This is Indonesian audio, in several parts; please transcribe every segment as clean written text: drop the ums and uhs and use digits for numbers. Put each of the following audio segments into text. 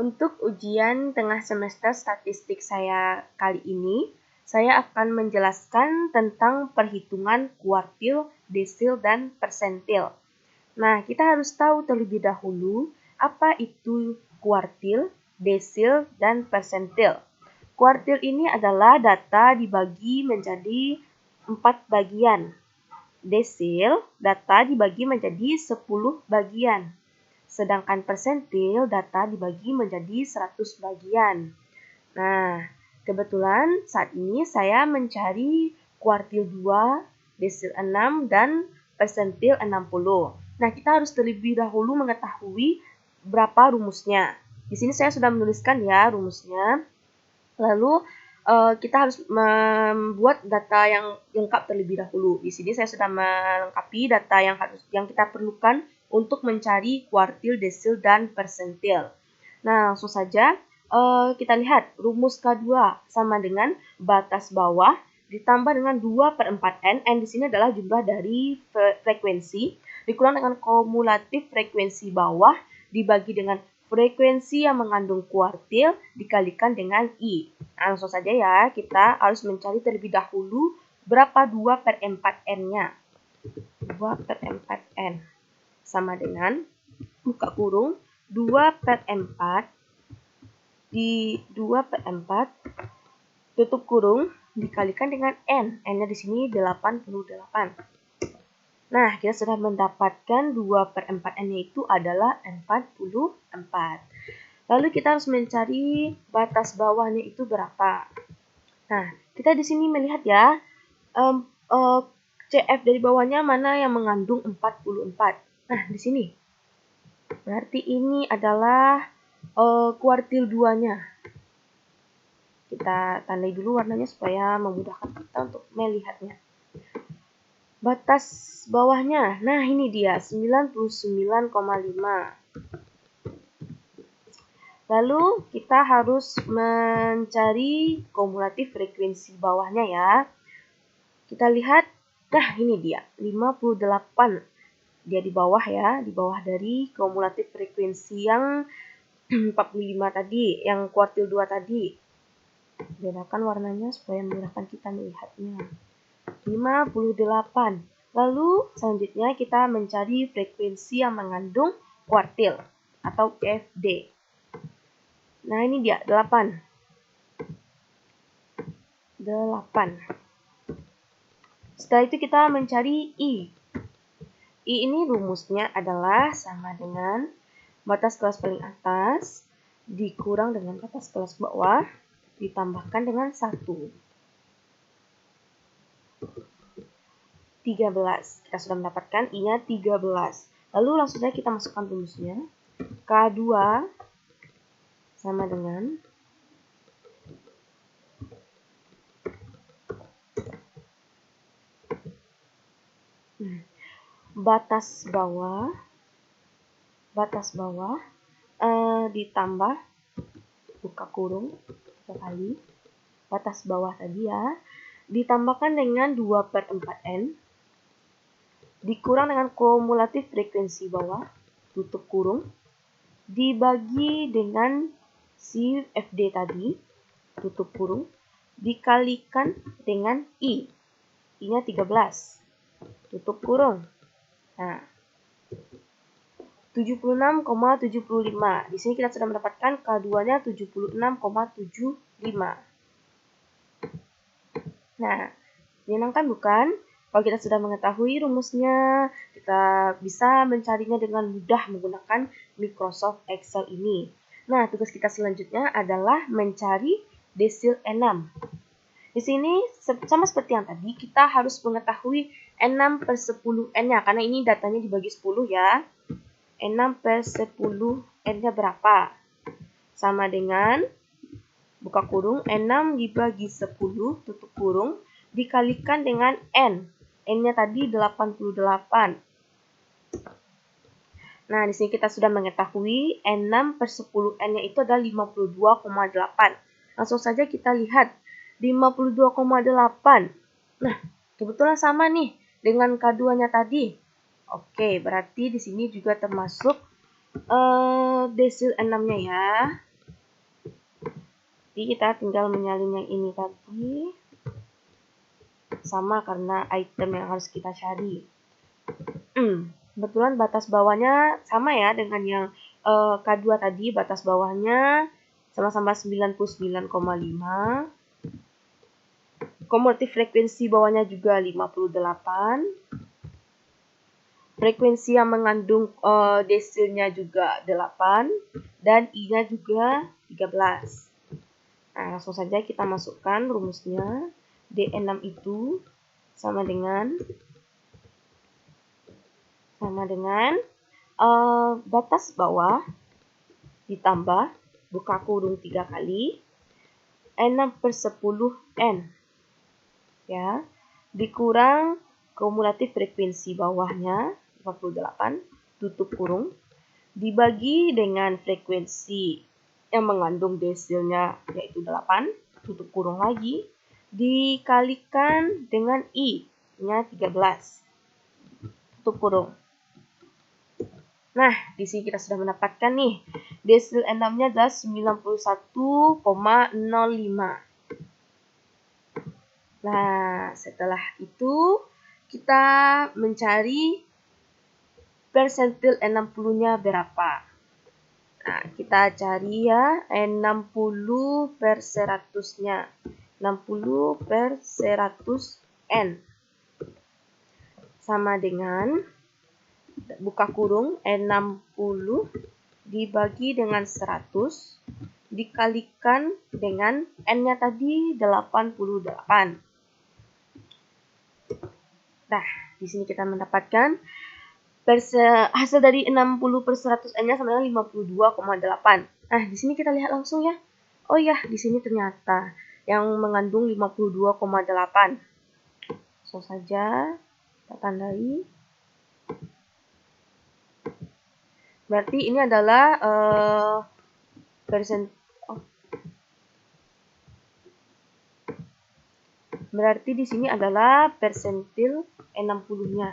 Untuk ujian tengah semester statistik saya kali ini, saya akan menjelaskan tentang perhitungan kuartil, desil, dan persentil. Nah, kita harus tahu terlebih dahulu apa itu kuartil, desil, dan persentil. Kuartil ini adalah data dibagi menjadi 4 bagian. Desil, data dibagi menjadi 10 bagian. Sedangkan persentil data dibagi menjadi 100 bagian. Nah, kebetulan saat ini saya mencari kuartil 2, desil 6, dan persentil 60. Nah, kita harus terlebih dahulu mengetahui berapa rumusnya. Di sini saya sudah menuliskan ya rumusnya. Lalu kita harus membuat data yang lengkap terlebih dahulu. Di sini saya sudah melengkapi data yang kita perlukan untuk mencari kuartil, desil, dan persentil. Nah, langsung saja kita lihat rumus K2 sama dengan batas bawah ditambah dengan 2/4N. N di sini adalah jumlah dari frekuensi dikurang dengan kumulatif frekuensi bawah dibagi dengan frekuensi yang mengandung kuartil dikalikan dengan I. Nah, langsung saja ya, kita harus mencari terlebih dahulu berapa 2/4N-nya. 2/4N sama dengan buka kurung 2/4 di 2/4 tutup kurung dikalikan dengan N. N-nya di sini 88. Nah, kita sudah mendapatkan 2/4N-nya itu adalah 44. Lalu kita harus mencari batas bawahnya itu berapa. Nah, kita di sini melihat ya, CF dari bawahnya mana yang mengandung 44. Nah, di sini. Berarti ini adalah kuartil 2-nya. Kita tandai dulu warnanya supaya memudahkan kita untuk melihatnya. Batas bawahnya, nah ini dia 99,5. Lalu kita harus mencari kumulatif frekuensi bawahnya ya. Kita lihat, nah ini dia 58. Dia di bawah ya, di bawah dari kumulatif frekuensi yang 45 tadi, yang kuartil 2 tadi. Bedakan warnanya supaya memudahkan kita melihatnya. 58. Lalu selanjutnya kita mencari frekuensi yang mengandung kuartil atau FD. Nah, ini dia 8. Setelah itu kita mencari I. I ini rumusnya adalah sama dengan batas kelas paling atas dikurang dengan batas kelas bawah ditambahkan dengan 1. 13. Kita sudah mendapatkan I-nya 13. Lalu langsung saja kita masukkan rumusnya. K2 sama dengan batas bawah ditambah buka kurung 3 kali batas bawah tadi ya, ditambahkan dengan 2/4N dikurang dengan kumulatif frekuensi bawah tutup kurung dibagi dengan si FD tadi tutup kurung dikalikan dengan I-nya 13 tutup kurung. Nah, 76,75. Di sini kita sudah mendapatkan K2-nya 76,75. Nah, menyenangkan bukan? Kalau kita sudah mengetahui rumusnya, kita bisa mencarinya dengan mudah menggunakan Microsoft Excel ini. Nah, tugas kita selanjutnya adalah mencari desil 6. Di sini sama seperti yang tadi, kita harus mengetahui 6/10N-nya, karena ini datanya dibagi 10 ya. 6/10N-nya berapa? Sama dengan, buka kurung, 6 dibagi 10, tutup kurung, dikalikan dengan N. N-nya tadi 88. Nah, di sini kita sudah mengetahui 6/10N-nya itu adalah 52,8. Langsung saja kita lihat 52,8. Nah, kebetulan sama nih dengan K2-nya tadi. Oke, berarti di sini juga termasuk desil 6-nya ya. Berarti kita tinggal menyalin yang ini tadi. Sama karena item yang harus kita cari. Kebetulan batas bawahnya sama ya dengan yang K2 tadi. Batas bawahnya sama-sama 99,5. Kumulatif frekuensi bawahnya juga 58. Frekuensi yang mengandung desilnya juga 8. Dan I-nya juga 13. Nah, langsung saja kita masukkan rumusnya. D6 itu sama dengan batas bawah ditambah buka kurung 3 kali 6/10 N ya, dikurang kumulatif frekuensi bawahnya 58 tutup kurung dibagi dengan frekuensi yang mengandung desilnya yaitu 8 tutup kurung lagi dikalikan dengan I-nya 13 tutup kurung. Nah, di sini kita sudah mendapatkan nih desil N6-nya adalah 91,05. Nah, setelah itu kita mencari persentil N60-nya berapa. Nah, kita cari ya N60/100-nya. 60/100 N. Sama dengan buka kurung N60 dibagi dengan 100 dikalikan dengan N-nya tadi 88. Nah, di sini kita mendapatkan hasil dari 60/100 N-nya sama dengan 52,8. Nah, di sini kita lihat langsung ya. Oh ya, di sini ternyata yang mengandung 52,8. Langsung saja kita tandai. Berarti ini adalah berarti di sini adalah persentil N60-nya.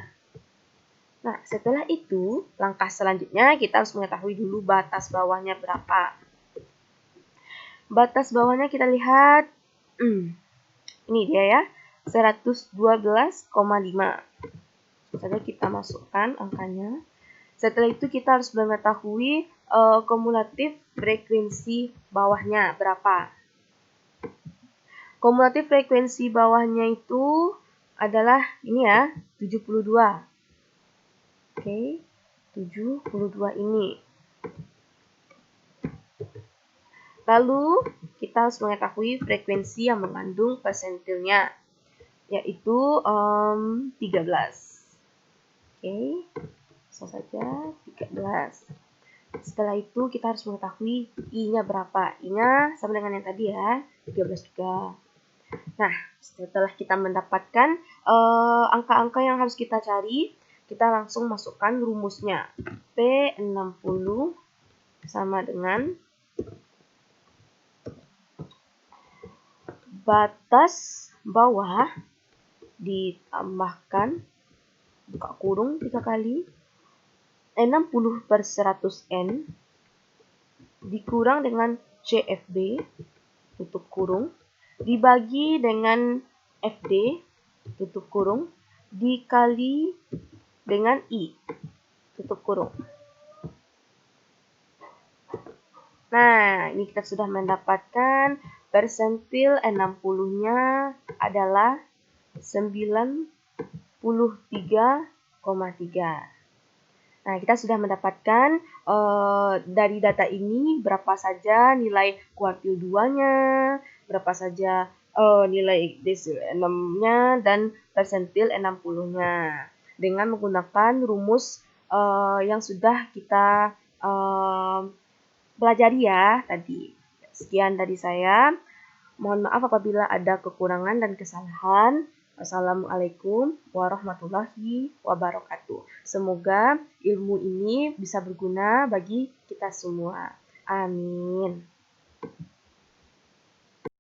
Nah, setelah itu, langkah selanjutnya kita harus mengetahui dulu batas bawahnya berapa. Batas bawahnya kita lihat, ini dia ya, 112,5. Saja kita masukkan angkanya. Setelah itu kita harus mengetahui kumulatif frekuensi bawahnya berapa. Kumulatif frekuensi bawahnya itu adalah ini ya, 72. Oke, 72 ini. Lalu kita harus mengetahui frekuensi yang mengandung persentilnya, yaitu 13. Oke, langsung saja 13. Setelah itu kita harus mengetahui I-nya berapa. I-nya sama dengan yang tadi ya, 13 juga. Nah, setelah kita mendapatkan angka-angka yang harus kita cari, kita langsung masukkan rumusnya. P60 sama dengan batas bawah ditambahkan buka kurung 3 kali 60/100 N dikurang dengan CFB tutup kurung dibagi dengan FD tutup kurung dikali dengan I tutup kurung. Nah, ini kita sudah mendapatkan persentil N60-nya adalah 93,3. Nah, kita sudah mendapatkan dari data ini berapa saja nilai kuartil 2-nya, berapa saja nilai desil N6-nya, dan persentil N60-nya. Dengan menggunakan rumus yang sudah kita pelajari ya tadi. Sekian dari saya. Mohon maaf apabila ada kekurangan dan kesalahan. Wassalamualaikum warahmatullahi wabarakatuh. Semoga ilmu ini bisa berguna bagi kita semua. Amin.